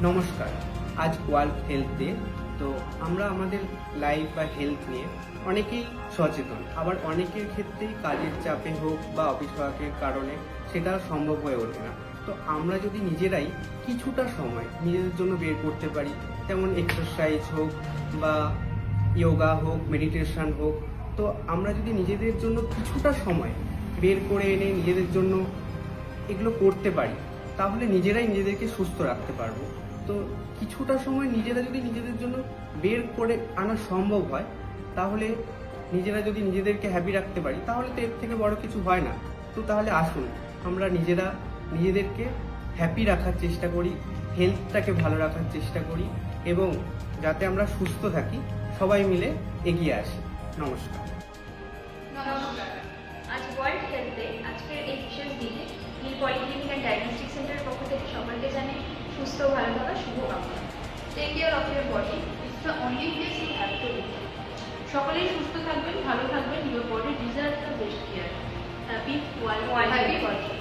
নমস্কার। আজ world health day. তো আমরা আমাদের লাইফ বা হেলথ নিয়ে অনেকেই সচেতন, আবার অনেকের ক্ষেত্রেই কাজের চাপে হোক বা অফিস ওয়ার্কের কারণে সেটা সম্ভব হয়ে ওঠে না। তো আমরা যদি নিজেরাই কিছুটা সময় নিজেদের জন্য বের করতে পারি, যেমন এক্সারসাইজ হোক বা যোগা হোক, মেডিটেশন হোক, তো আমরা যদি নিজেদের জন্য কিছুটা সময় বের করে এনে নিজেদের জন্য এগুলো করতে পারি, তাহলে নিজেরাই নিজেদেরকে সুস্থ রাখতে পারবো। তো কিছুটা সময় নিজেরা যদি নিজেদের জন্য বের করে আনা সম্ভব হয়, তাহলে নিজেরা যদি নিজেদেরকে হ্যাপি রাখতে পারি, তাহলে তো এর থেকে বড় কিছু হয় না। তো তাহলে আসুন আমরা নিজেরা নিজেদেরকে হ্যাপি রাখার চেষ্টা করি, হেলথটাকে ভালো রাখার চেষ্টা করি, এবং যাতে আমরা সুস্থ থাকি, সবাই মিলে এগিয়ে আসি। নমস্কার। নমস্কার। আজ ওয়ার্ল্ড হেলথ ডে। আজকের এই বিশেষ দিনে নীল পলিক্লিনিক অ্যান্ড ডায়াগনস্টিক সেন্টারের পক্ষ থেকে সকলকে জানাই সুস্থ ও ভালো থাকার শুভকামনা। Take care of your body, it's the only place you have to live. সকলেই সুস্থ থাকবেন, ভালো থাকবেন, your body deserve the best care. Happy world